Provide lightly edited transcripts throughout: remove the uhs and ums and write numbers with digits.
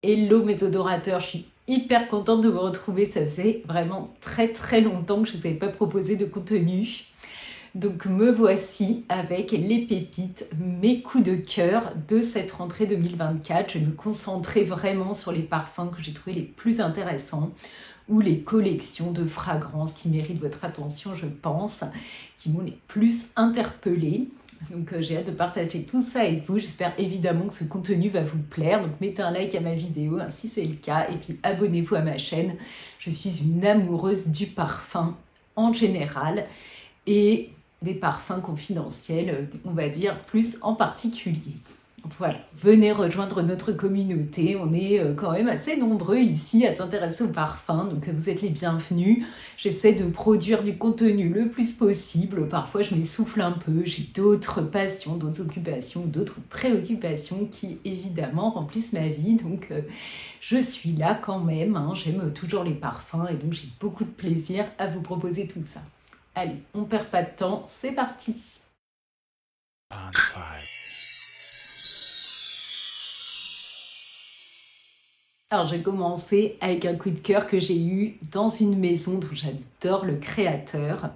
Hello mes odorateurs, je suis hyper contente de vous retrouver. Ça faisait vraiment très longtemps que je ne vous avais pas proposé de contenu. Donc me voici avec les pépites, mes coups de cœur de cette rentrée 2024. Je vais me concentrer vraiment sur les parfums que j'ai trouvés les plus intéressants ou les collections de fragrances qui méritent votre attention, je pense, qui m'ont les plus interpellée. Donc j'ai hâte de partager tout ça avec vous. J'espère évidemment que ce contenu va vous plaire. Donc mettez un like à ma vidéo si c'est le cas. Et puis abonnez-vous à ma chaîne. Je suis une amoureuse du parfum en général et des parfums confidentiels, on va dire, plus en particulier. Voilà, venez rejoindre notre communauté. On est quand même assez nombreux ici à s'intéresser aux parfums, donc vous êtes les bienvenus. J'essaie de produire du contenu le plus possible. Parfois, je m'essouffle un peu. J'ai d'autres passions, d'autres occupations, d'autres préoccupations qui, évidemment, remplissent ma vie. Donc, je suis là quand même. J'aime toujours les parfums et donc j'ai beaucoup de plaisir à vous proposer tout ça. Allez, on perd pas de temps, c'est parti. Alors, j'ai commencé avec un coup de cœur que j'ai eu dans une maison dont j'adore le créateur.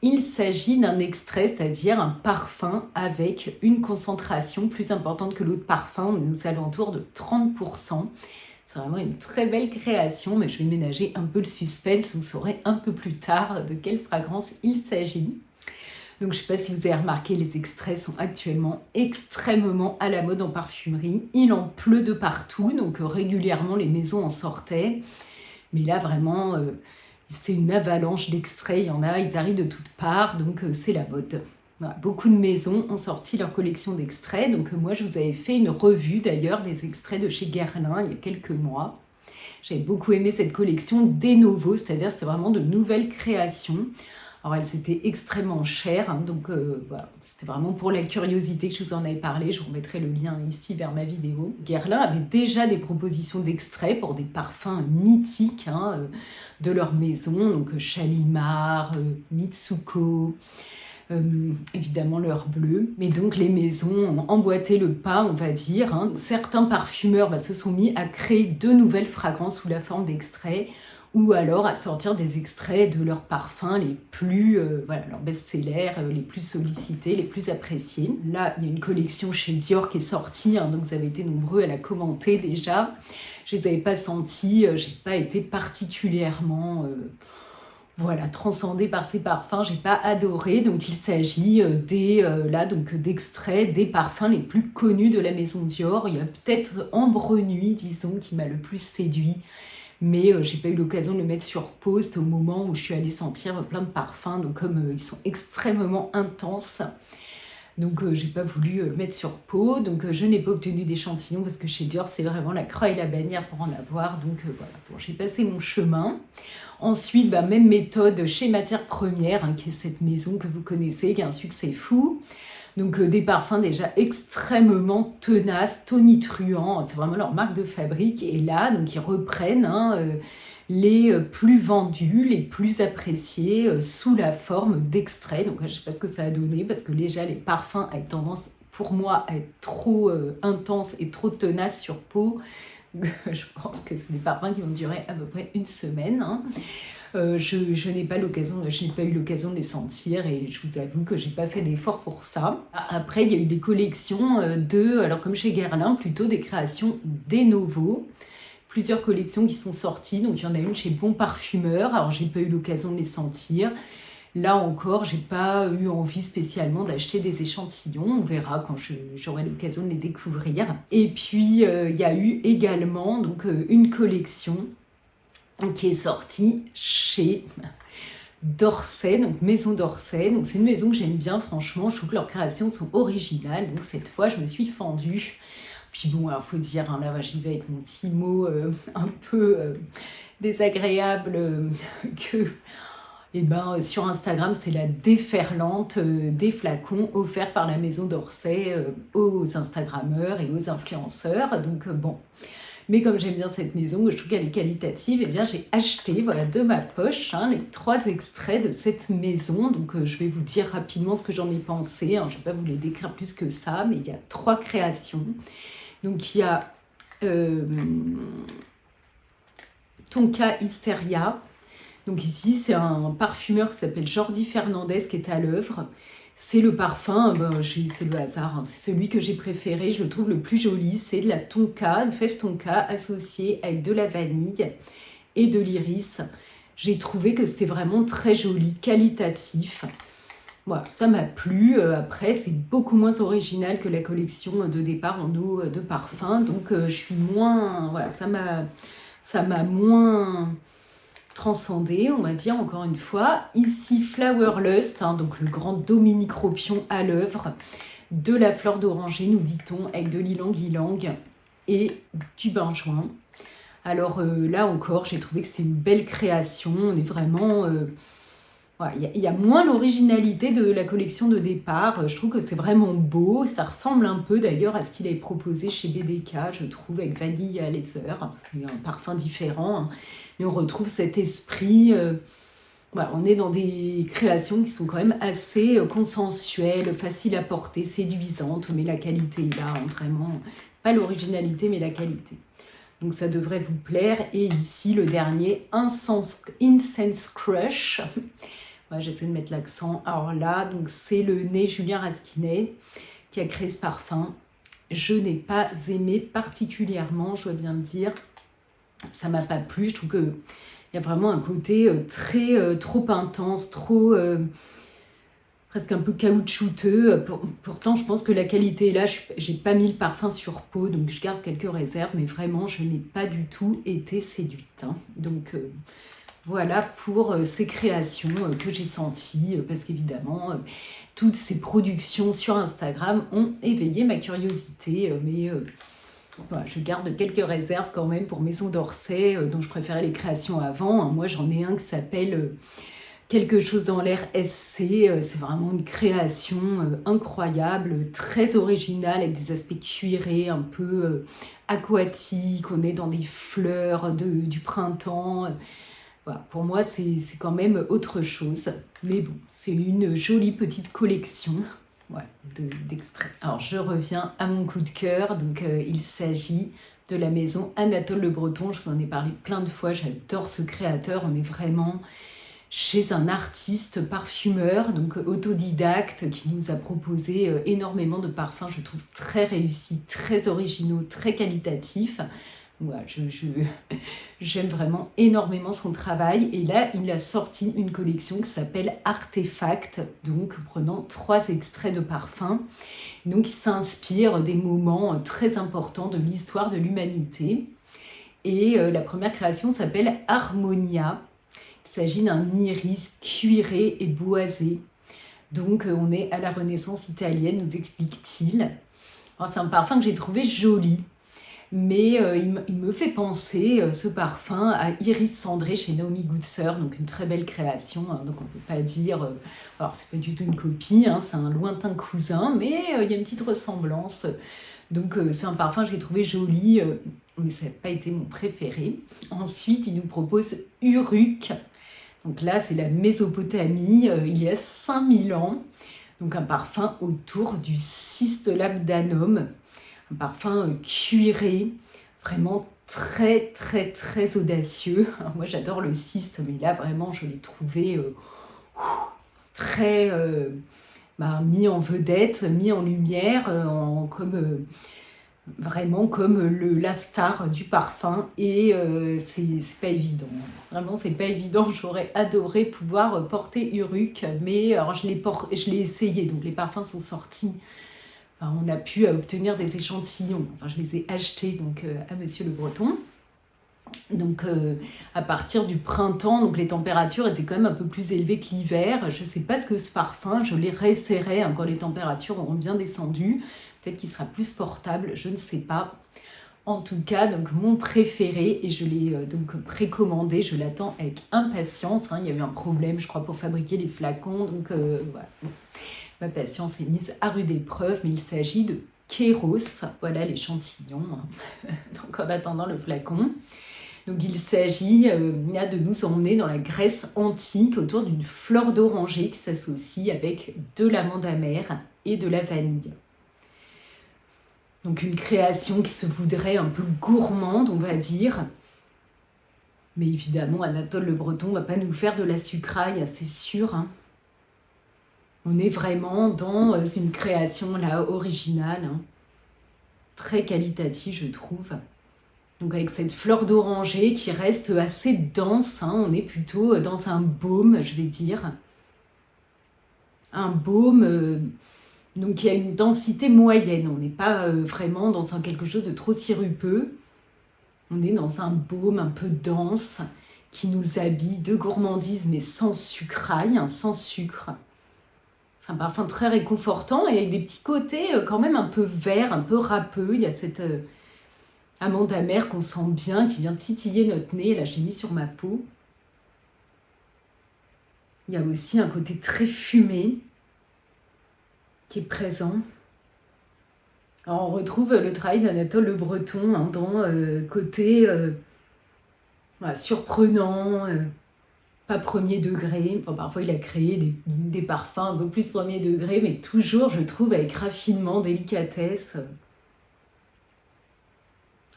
Il s'agit d'un extrait, c'est-à-dire un parfum avec une concentration plus importante que l'autre parfum. On est aux alentours de 30%. C'est vraiment une très belle création, mais je vais ménager un peu le suspense. Vous saurez un peu plus tard de quelle fragrance il s'agit. Donc, je ne sais pas si vous avez remarqué, les extraits sont actuellement extrêmement à la mode en parfumerie. Il en pleut de partout, donc régulièrement les maisons en sortaient. Mais là, vraiment, c'est une avalanche d'extraits. Il y en a, ils arrivent de toutes parts, donc c'est la mode. Voilà, beaucoup de maisons ont sorti leur collection d'extraits. Donc moi, je vous avais fait une revue d'ailleurs des extraits de chez Guerlain il y a quelques mois. J'avais beaucoup aimé cette collection des nouveaux, c'est-à-dire c'était vraiment de nouvelles créations. Alors elles étaient extrêmement chères, donc voilà, c'était vraiment pour la curiosité que je vous en avais parlé. Je vous remettrai le lien ici vers ma vidéo. Guerlain avait déjà des propositions d'extraits pour des parfums mythiques de leur maison, donc Shalimar, Mitsuko, évidemment l'heure bleue. Mais donc les maisons ont emboîté le pas, on va dire. Certains parfumeurs se sont mis à créer de nouvelles fragrances sous la forme d'extraits, ou alors à sortir des extraits de leurs parfums les plus, leurs best-sellers, les plus sollicités, les plus appréciés. Là, il y a une collection chez Dior qui est sortie, donc vous avez été nombreux à la commenter déjà. Je ne les avais pas sentis, je n'ai pas été particulièrement transcendée par ces parfums, j'ai pas adoré. Donc il s'agit d'extraits des parfums les plus connus de la maison Dior. Il y a peut-être Ambre Nuit, disons, qui m'a le plus séduit. Mais j'ai pas eu l'occasion de le mettre sur pause. C'était au moment où je suis allée sentir plein de parfums. Donc comme ils sont extrêmement intenses, donc j'ai pas voulu mettre sur peau. Donc je n'ai pas obtenu d'échantillon parce que chez Dior, c'est vraiment la croix et la bannière pour en avoir. Donc voilà, bon, j'ai passé mon chemin. Ensuite, même méthode chez Matières Premières, qui est cette maison que vous connaissez, qui a un succès fou. Donc des parfums déjà extrêmement tenaces, tonitruants, c'est vraiment leur marque de fabrique. Et là, donc ils reprennent les plus vendus, les plus appréciés sous la forme d'extraits. Donc je ne sais pas ce que ça a donné parce que déjà les parfums avaient tendance pour moi à être trop intenses et trop tenaces sur peau. Je pense que c'est des parfums qui vont durer à peu près une semaine. Je n'ai pas eu l'occasion de les sentir et je vous avoue que j'ai pas fait d'effort pour ça. Après, il y a eu des collections alors comme chez Guerlain, plutôt des créations des nouveaux. Plusieurs collections qui sont sorties, donc il y en a une chez Bon Parfumeur, alors j'ai pas eu l'occasion de les sentir. Là encore, j'ai pas eu envie spécialement d'acheter des échantillons. On verra quand j'aurai l'occasion de les découvrir. Et puis, il y a eu également une collection qui est sortie chez Dorset, donc Maison Dorset. Donc c'est une maison que j'aime bien, franchement. Je trouve que leurs créations sont originales. Donc cette fois, je me suis fendue. Puis bon, alors faut dire, là j'y vais avec mon petit mot un peu désagréable que... sur Instagram, c'est la déferlante des flacons offerts par la maison d'Orsay aux Instagrammeurs et aux influenceurs. Donc bon, mais comme j'aime bien cette maison, je trouve qu'elle est qualitative, j'ai acheté de ma poche les 3 extraits de cette maison. Donc je vais vous dire rapidement ce que j'en ai pensé. Je ne vais pas vous les décrire plus que ça, mais il y a 3 créations. Donc il y a Tonka Hysteria. Donc ici, c'est un parfumeur qui s'appelle Jordi Fernandez qui est à l'œuvre. C'est le parfum, c'est le hasard, hein, c'est celui que j'ai préféré, je le trouve le plus joli. C'est de la tonka, une fève tonka associée avec de la vanille et de l'iris. J'ai trouvé que c'était vraiment très joli, qualitatif. Voilà, ça m'a plu. Après, c'est beaucoup moins original que la collection de départ en eau de parfum. Donc, je suis moins... Voilà, ça m'a moins transcendée, on va dire, encore une fois. Ici, Flower Lust, hein, donc le grand Dominique Ropion à l'œuvre. De la fleur d'oranger, nous dit-on, avec de l'ylang-ylang et du benjoin. Alors là encore, j'ai trouvé que c'était une belle création. On est vraiment... voilà, il y a moins l'originalité de la collection de départ. Je trouve que c'est vraiment beau. Ça ressemble un peu d'ailleurs à ce qu'il avait proposé chez BDK, je trouve, avec Vanille à Leather. C'est un parfum différent, hein. Mais on retrouve cet esprit. Voilà, on est dans des créations qui sont quand même assez consensuelles, faciles à porter, séduisantes. Mais la qualité est là, hein, vraiment. Pas l'originalité, mais la qualité. Donc ça devrait vous plaire. Et ici, le dernier, Incense Crush. Ouais, j'essaie de mettre l'accent. Alors là, donc c'est le nez Julien Rasquinet qui a créé ce parfum. Je n'ai pas aimé particulièrement, je dois bien le dire. Ça m'a pas plu. Je trouve qu'il y a vraiment un côté trop intense, trop presque un peu caoutchouteux. Pourtant, je pense que la qualité est là. J'ai pas mis le parfum sur peau, donc je garde quelques réserves. Mais vraiment, je n'ai pas du tout été séduite, hein. Donc... voilà pour ces créations que j'ai senties, parce qu'évidemment, toutes ces productions sur Instagram ont éveillé ma curiosité, mais voilà, je garde quelques réserves quand même pour Maison d'Orsay, dont je préférais les créations avant, hein. Moi, j'en ai un qui s'appelle Quelque chose dans l'air SC, c'est vraiment une création incroyable, très originale, avec des aspects cuirés, un peu aquatiques, on est dans des fleurs du printemps. Voilà, pour moi, c'est quand même autre chose. Mais bon, c'est une jolie petite collection, voilà, d'extraits. Alors, je reviens à mon coup de cœur. Donc, il s'agit de la maison Anatole Le Breton. Je vous en ai parlé plein de fois. J'adore ce créateur. On est vraiment chez un artiste parfumeur, donc autodidacte, qui nous a proposé énormément de parfums, je trouve très réussis, très originaux, très qualitatifs. Voilà, j'aime vraiment énormément son travail. Et là, il a sorti une collection qui s'appelle Artefact, donc prenant 3 extraits de parfums. Donc, il s'inspire des moments très importants de l'histoire de l'humanité. Et la première création s'appelle Harmonia. Il s'agit d'un iris cuiré et boisé. Donc, on est à la Renaissance italienne, nous explique-t-il. C'est un parfum que j'ai trouvé joli. Mais il me fait penser, ce parfum, à Iris Cendré chez Naomi Goodsir, donc une très belle création, hein, donc on ne peut pas dire... alors, c'est pas du tout une copie, hein, c'est un lointain cousin, mais il y a une petite ressemblance. Donc, c'est un parfum que j'ai trouvé joli, mais ça n'a pas été mon préféré. Ensuite, il nous propose Uruk. Donc là, c'est la Mésopotamie, il y a 5000 ans. Donc, un parfum autour du Cystolabdanum. Un parfum cuiré, vraiment très, très, très audacieux. Alors moi, j'adore le cyste, mais là, vraiment, je l'ai trouvé très mis en vedette, mis en lumière, vraiment comme la star du parfum. Et c'est pas évident. Vraiment, c'est pas évident. J'aurais adoré pouvoir porter Uruk, mais alors, je l'ai essayé, donc les parfums sont sortis. Enfin, on a pu obtenir des échantillons. Enfin, je les ai achetés donc, à Monsieur Le Breton. Donc, à partir du printemps, donc les températures étaient quand même un peu plus élevées que l'hiver. Je ne sais pas ce que ce parfum, je les réessayerai hein, quand les températures auront bien descendu. Peut-être qu'il sera plus portable, je ne sais pas. En tout cas, donc mon préféré, et je l'ai donc précommandé, je l'attends avec impatience. Hein. Il y a eu un problème, je crois, pour fabriquer les flacons. Donc, voilà. Ma patience est mise à rude épreuve, mais il s'agit de Kéros. Voilà l'échantillon, hein. Donc en attendant le flacon. Donc il s'agit là de nous emmener dans la Grèce antique autour d'une fleur d'oranger qui s'associe avec de l'amande amère et de la vanille. Donc une création qui se voudrait un peu gourmande, on va dire. Mais évidemment, Anatole Le Breton ne va pas nous faire de la sucraille, c'est sûr. Hein. On est vraiment dans une création là originale, hein. Très qualitative, je trouve. Donc avec cette fleur d'oranger qui reste assez dense, hein. On est plutôt dans un baume, je vais dire. Un baume donc qui a une densité moyenne. On n'est pas vraiment dans quelque chose de trop sirupeux. On est dans un baume un peu dense qui nous habille de gourmandise mais sans sucraille, hein, sans sucre. C'est un parfum très réconfortant et avec des petits côtés quand même un peu verts, un peu râpeux. Il y a cette amande amère qu'on sent bien, qui vient titiller notre nez. Là, je l'ai mis sur ma peau. Il y a aussi un côté très fumé qui est présent. Alors, on retrouve le travail d'Anatole Le Breton hein, dans côté voilà, surprenant, pas premier degré. Enfin, parfois, il a créé des parfums un peu plus premier degré, mais toujours, je trouve, avec raffinement, délicatesse.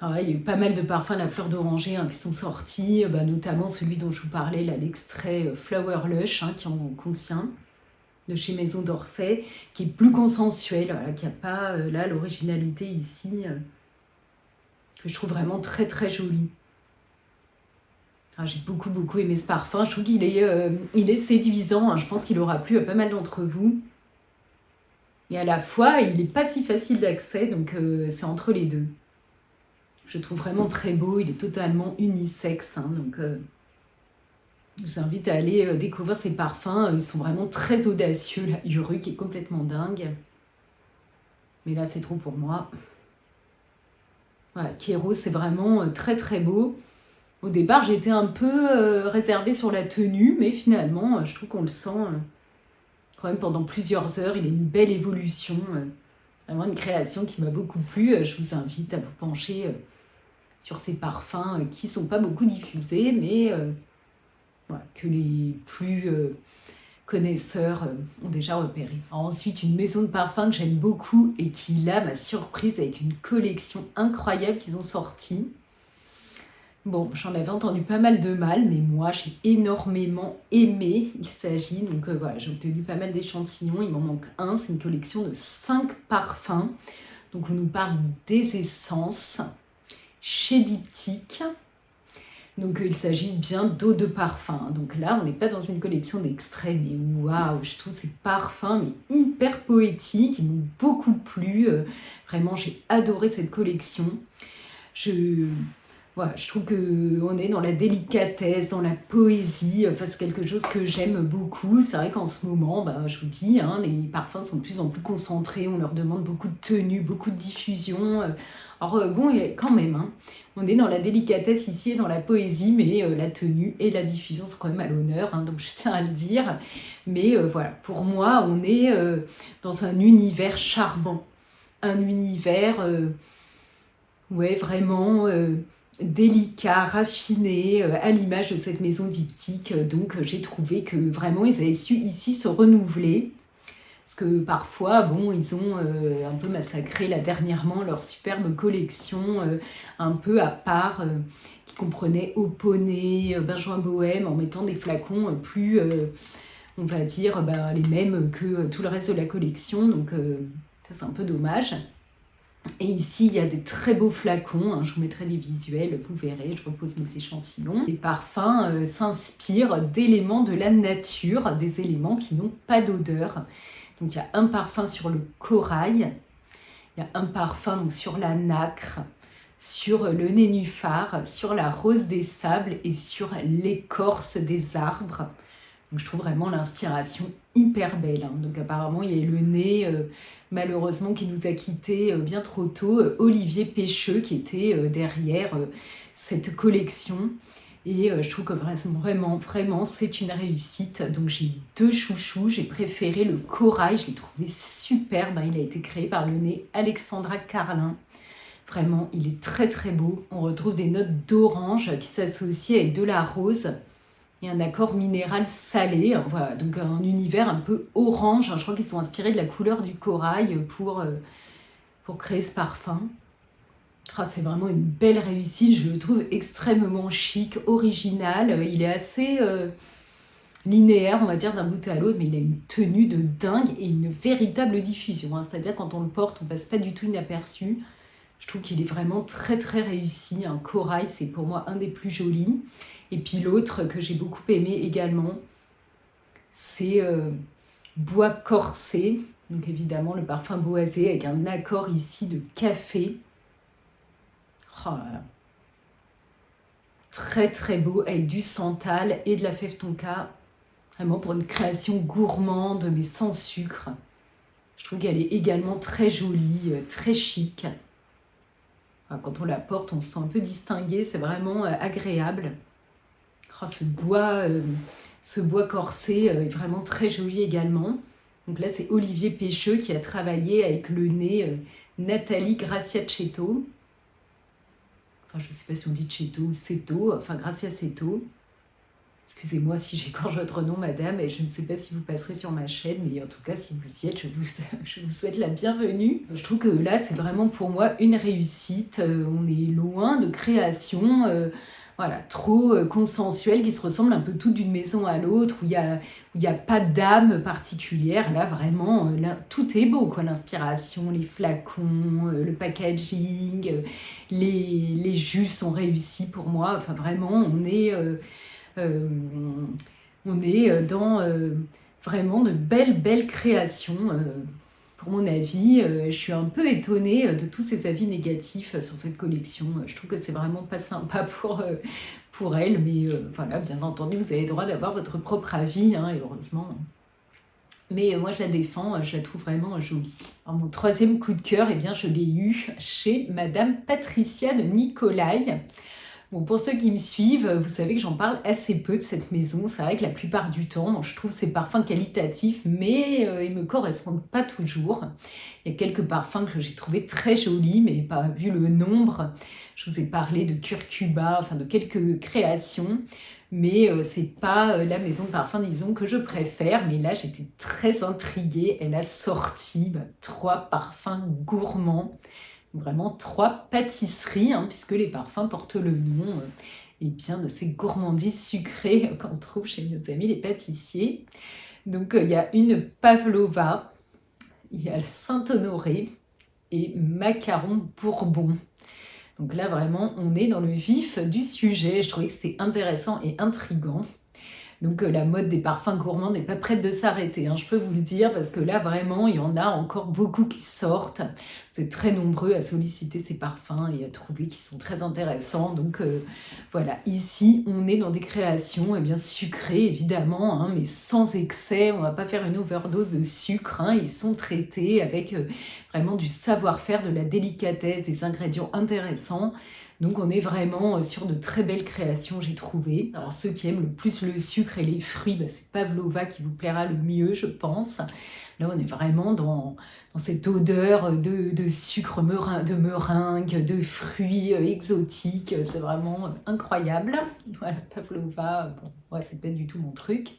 Alors là, il y a eu pas mal de parfums, la fleur d'oranger, hein, qui sont sortis, notamment celui dont je vous parlais, là, l'extrait Flower Lush, hein, qui en contient, de chez Maison d'Orsay, qui est plus consensuel, voilà, qui n'a pas là l'originalité ici, que je trouve vraiment très très joli. J'ai beaucoup aimé ce parfum, je trouve qu'il est séduisant, hein, je pense qu'il aura plu à pas mal d'entre vous. Et à la fois, il n'est pas si facile d'accès, donc c'est entre les deux. Je le trouve vraiment très beau, il est totalement unisexe, hein, donc je vous invite à aller découvrir ces parfums, ils sont vraiment très audacieux, la Uruk est complètement dingue. Mais là, c'est trop pour moi. Voilà, Kero, c'est vraiment très très beau. Au départ, j'étais un peu réservée sur la tenue, mais finalement, je trouve qu'on le sent quand même pendant plusieurs heures. Il a une belle évolution, vraiment une création qui m'a beaucoup plu. Je vous invite à vous pencher sur ces parfums qui ne sont pas beaucoup diffusés, mais voilà, que les plus connaisseurs ont déjà repéré. Ensuite, une maison de parfums que j'aime beaucoup et qui, là, m'a surprise avec une collection incroyable qu'ils ont sortie. Bon, j'en avais entendu pas mal de mal, mais moi, j'ai énormément aimé. Il s'agit, donc voilà, j'ai obtenu pas mal d'échantillons, il m'en manque un. C'est une collection de 5 parfums. Donc, on nous parle des essences chez Diptyque. Donc, il s'agit bien d'eau de parfum. Donc là, on n'est pas dans une collection d'extraits, mais waouh, je trouve ces parfums mais hyper poétiques, ils m'ont beaucoup plu. Vraiment, j'ai adoré cette collection. Voilà, je trouve qu'on est dans la délicatesse, dans la poésie, enfin, c'est quelque chose que j'aime beaucoup. C'est vrai qu'en ce moment, je vous dis, hein, les parfums sont de plus en plus concentrés, on leur demande beaucoup de tenue, beaucoup de diffusion. Alors bon, quand même, hein, on est dans la délicatesse ici et dans la poésie, mais la tenue et la diffusion sont quand même à l'honneur, hein, donc je tiens à le dire. Mais voilà, pour moi, on est dans un univers charmant, un univers, ouais, vraiment délicat, raffiné, à l'image de cette maison diptyque. Donc j'ai trouvé que vraiment ils avaient su ici se renouveler. Parce que parfois, bon, ils ont un peu massacré là dernièrement leur superbe collection, un peu à part, qui comprenait Eau Poney, Benjoin Bohème, en mettant des flacons plus, on va dire, les mêmes que tout le reste de la collection. Donc ça c'est un peu dommage. Et ici, il y a des très beaux flacons, hein, je vous mettrai des visuels, vous verrez, je repose mes échantillons. Les parfums s'inspirent d'éléments de la nature, des éléments qui n'ont pas d'odeur. Donc il y a un parfum sur le corail, il y a un parfum donc, sur la nacre, sur le nénuphar, sur la rose des sables et sur l'écorce des arbres. Donc je trouve vraiment l'inspiration hyper belle. Hein. Donc apparemment, il y a le nez, malheureusement, qui nous a quittés bien trop tôt, Olivier Pêcheux, qui était derrière cette collection. Et je trouve que vraiment, c'est une réussite. Donc j'ai 2 chouchous, j'ai préféré le corail, je l'ai trouvé superbe. Hein. Il a été créé par le nez Alexandra Carlin. Vraiment, il est très très beau. On retrouve des notes d'orange qui s'associent avec de la rose. Et un accord minéral salé, hein, voilà, donc un univers un peu orange. Hein, je crois qu'ils sont inspirés de la couleur du corail pour pour créer ce parfum. Ah, c'est vraiment une belle réussite, je le trouve extrêmement chic, original. Il est assez linéaire, on va dire, d'un bout à l'autre, mais il a une tenue de dingue et une véritable diffusion, hein. C'est-à-dire quand on le porte, on passe pas du tout inaperçu. Je trouve qu'il est vraiment très très réussi. Un corail, c'est pour moi un des plus jolis. Et puis l'autre que j'ai beaucoup aimé également, c'est Bois Corsé. Donc évidemment le parfum boisé avec un accord ici de café. Oh là là. Très très beau avec du santal et de la fève tonka. Vraiment pour une création gourmande mais sans sucre. Je trouve qu'elle est également très jolie, très chic. Enfin, quand on la porte, on se sent un peu distingué, c'est vraiment agréable. Oh, ce bois corsé est vraiment très joli également. Donc là, c'est Olivier Pêcheux qui a travaillé avec le nez Nathalie Graciaceto. Enfin, je ne sais pas si on dit Ceto ou Ceto, enfin Graciaceto. Excusez-moi si j'écorche votre nom, madame, et je ne sais pas si vous passerez sur ma chaîne, mais en tout cas, si vous y êtes, je vous souhaite la bienvenue. Je trouve que là, c'est vraiment pour moi une réussite. On est loin de création voilà, trop consensuelle, qui se ressemblent un peu toutes d'une maison à l'autre, où il y a pas d'âme particulière. Là, vraiment, là, tout est beau, quoi. L'inspiration, les flacons, le packaging, les jus sont réussis pour moi. Enfin, vraiment, euh, on est dans vraiment de belles créations. Pour mon avis, je suis un peu étonnée de tous ces avis négatifs sur cette collection. Je trouve que c'est vraiment pas sympa pour elle, mais voilà, bien entendu, vous avez le droit d'avoir votre propre avis, hein, et heureusement. Mais moi, je la défends, je la trouve vraiment jolie. Alors, mon troisième coup de cœur, eh bien, je l'ai eu chez Madame Patricia de Nicolai. Bon, pour ceux qui me suivent, vous savez que j'en parle assez peu de cette maison. C'est vrai que la plupart du temps, je trouve ces parfums qualitatifs, mais ils ne me correspondent pas toujours. Il y a quelques parfums que j'ai trouvés très jolis, mais pas vu le nombre. Je vous ai parlé de Curcuba, enfin de quelques créations, mais c'est pas la maison de parfum, disons, que je préfère. Mais là, j'étais très intriguée. Elle a sorti 3 parfums gourmands. Vraiment 3 pâtisseries, hein, puisque les parfums portent le nom eh bien, de ces gourmandises sucrées qu'on trouve chez nos amis les pâtissiers. Donc il y a une pavlova, il y a le Saint-Honoré et macaron bourbon. Donc là vraiment on est dans le vif du sujet. Je trouvais que c'était intéressant et intriguant. Donc la mode des parfums gourmands n'est pas prête de s'arrêter, hein, je peux vous le dire, parce que là vraiment il y en a encore beaucoup qui sortent. Vous êtes très nombreux à solliciter ces parfums et à trouver qu'ils sont très intéressants. Donc voilà, ici on est dans des créations bien sucrées évidemment, hein, mais sans excès. On ne va pas faire une overdose de sucre, hein. Ils sont traités avec vraiment du savoir-faire, de la délicatesse, des ingrédients intéressants. Donc on est vraiment sur de très belles créations, j'ai trouvé. Alors ceux qui aiment le plus le sucre et les fruits, c'est Pavlova qui vous plaira le mieux, je pense. Là on est vraiment dans cette odeur de sucre, de meringue, de fruits exotiques. C'est vraiment incroyable. Voilà, Pavlova, bon, ouais, c'est pas du tout mon truc.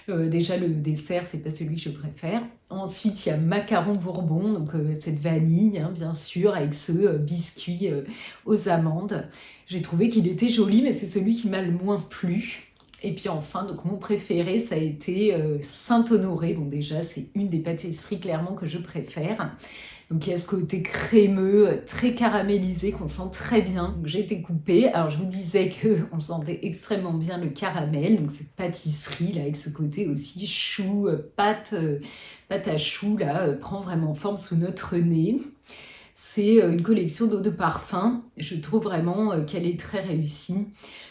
Déjà le dessert, c'est pas celui que je préfère. Ensuite, il y a macaron bourbon, donc cette vanille, hein, bien sûr, avec ce biscuit aux amandes. J'ai trouvé qu'il était joli, mais c'est celui qui m'a le moins plu. Et puis enfin, donc mon préféré, ça a été Saint-Honoré. Bon, déjà, c'est une des pâtisseries clairement que je préfère. Donc il y a ce côté crémeux, très caramélisé qu'on sent très bien. J'ai été coupée. Alors je vous disais qu'on sentait extrêmement bien le caramel. Donc cette pâtisserie là avec ce côté aussi chou, pâte à choux là, prend vraiment forme sous notre nez. C'est une collection d'eau de parfum. Je trouve vraiment qu'elle est très réussie.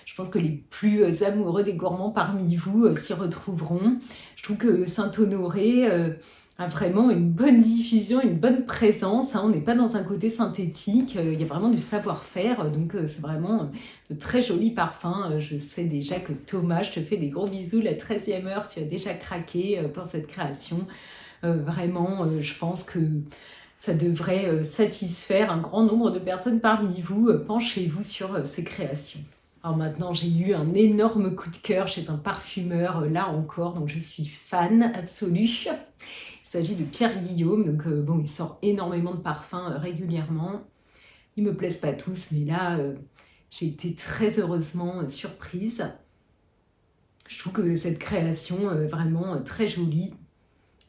Je pense que les plus amoureux des gourmands parmi vous s'y retrouveront. Je trouve que Saint-Honoré a vraiment une bonne diffusion, une bonne présence, hein. On n'est pas dans un côté synthétique, il y a vraiment du savoir-faire, donc c'est vraiment de très jolis parfums. Je sais déjà que Thomas, je te fais des gros bisous, la 13e heure, tu as déjà craqué pour cette création. Vraiment, je pense que ça devrait satisfaire un grand nombre de personnes parmi vous. Penchez-vous sur ces créations. Alors maintenant, j'ai eu un énorme coup de cœur chez un parfumeur, là encore, dont je suis fan absolue. Il s'agit de Pierre Guillaume, donc bon, il sort énormément de parfums régulièrement. Ils me plaisent pas tous, mais là, j'ai été très heureusement surprise. Je trouve que cette création est vraiment très jolie.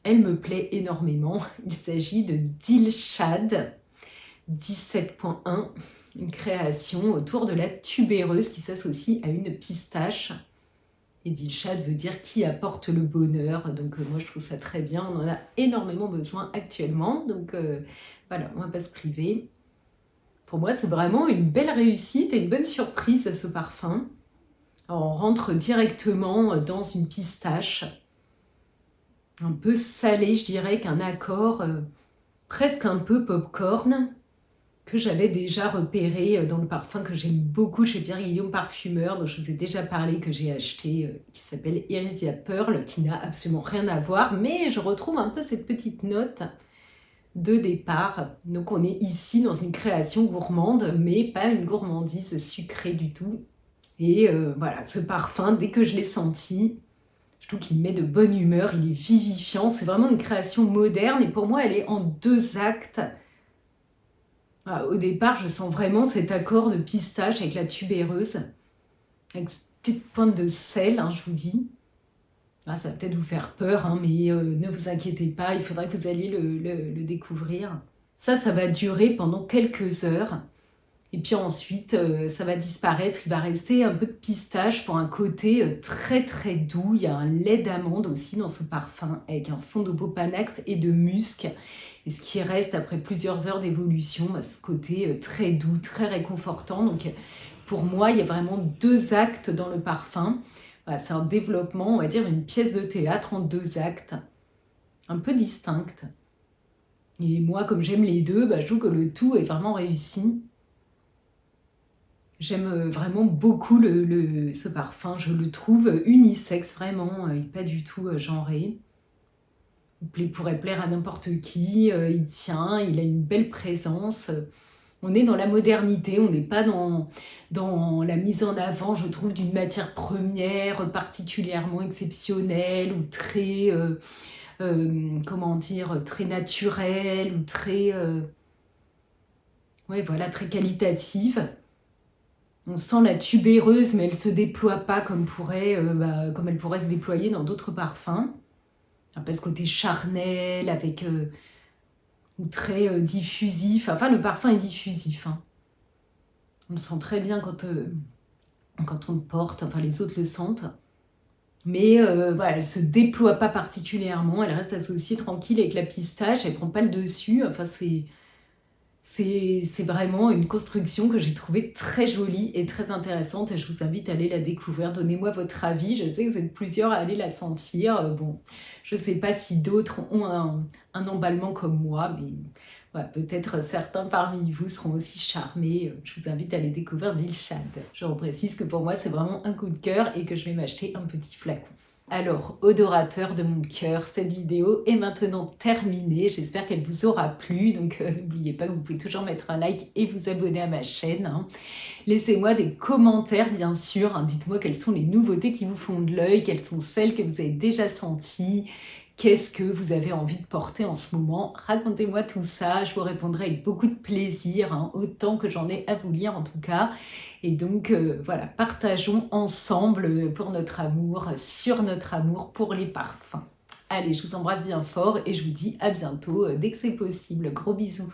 Elle me plaît énormément. Il s'agit de Dilshad 17.1, une création autour de la tubéreuse qui s'associe à une pistache. Et Dilshad veut dire qui apporte le bonheur. Donc moi je trouve ça très bien. On en a énormément besoin actuellement. Donc voilà, on va pas se priver. Pour moi, c'est vraiment une belle réussite et une bonne surprise ce parfum. Alors, on rentre directement dans une pistache, un peu salée, je dirais, qu'un accord presque un peu popcorn, que j'avais déjà repéré dans le parfum que j'aime beaucoup chez Pierre Guillaume Parfumeur, dont je vous ai déjà parlé, que j'ai acheté, qui s'appelle Irisya Pearl, qui n'a absolument rien à voir, mais je retrouve un peu cette petite note de départ. Donc on est ici dans une création gourmande, mais pas une gourmandise sucrée du tout. Et voilà, ce parfum, dès que je l'ai senti, je trouve qu'il me met de bonne humeur, il est vivifiant, c'est vraiment une création moderne et pour moi elle est en 2 actes. Voilà, au départ, je sens vraiment cet accord de pistache avec la tubéreuse, avec cette petite pointe de sel, hein, je vous dis. Ah, ça va peut-être vous faire peur, hein, mais ne vous inquiétez pas, il faudra que vous alliez le découvrir. Ça va durer pendant quelques heures. Et puis ensuite, ça va disparaître. Il va rester un peu de pistache pour un côté très très doux. Il y a un lait d'amande aussi dans ce parfum, avec un fond de Bopanax et de musc. Et ce qui reste après plusieurs heures d'évolution, ce côté très doux, très réconfortant. Donc pour moi, il y a vraiment 2 actes dans le parfum. Voilà, c'est un développement, on va dire une pièce de théâtre en 2 actes, un peu distinctes. Et moi, comme j'aime les deux, je trouve que le tout est vraiment réussi. J'aime vraiment beaucoup ce parfum, je le trouve unisexe, vraiment, il n'est pas du tout genré. Il pourrait plaire à n'importe qui, il tient, il a une belle présence. On est dans la modernité, on n'est pas dans la mise en avant, je trouve, d'une matière première particulièrement exceptionnelle ou très, comment dire, très naturelle ou très, ouais, voilà, très qualitative. On sent la tubéreuse, mais elle ne se déploie pas comme elle pourrait se déployer dans d'autres parfums. Un peu ce côté charnel, avec ou très diffusif. Enfin, le parfum est diffusif. Hein. On le sent très bien quand on le porte, enfin les autres le sentent. Mais voilà, elle ne se déploie pas particulièrement, elle reste associée tranquille avec la pistache, elle ne prend pas le dessus. Enfin, c'est vraiment une construction que j'ai trouvée très jolie et très intéressante et je vous invite à aller la découvrir. Donnez-moi votre avis, je sais que vous êtes plusieurs à aller la sentir. Bon, je ne sais pas si d'autres ont un emballement comme moi, mais voilà, peut-être certains parmi vous seront aussi charmés. Je vous invite à aller découvrir Dilshad. Je reprécise que pour moi, c'est vraiment un coup de cœur et que je vais m'acheter un petit flacon. Alors, odorateur de mon cœur, cette vidéo est maintenant terminée. J'espère qu'elle vous aura plu. Donc, n'oubliez pas que vous pouvez toujours mettre un like et vous abonner à ma chaîne. Hein. Laissez-moi des commentaires, bien sûr. Hein. Dites-moi quelles sont les nouveautés qui vous font de l'œil, quelles sont celles que vous avez déjà senties. Qu'est-ce que vous avez envie de porter en ce moment? Racontez-moi tout ça, je vous répondrai avec beaucoup de plaisir, hein, autant que j'en ai à vous lire en tout cas. Et donc voilà, partageons ensemble pour notre amour, sur notre amour pour les parfums. Allez, je vous embrasse bien fort et je vous dis à bientôt dès que c'est possible. Gros bisous.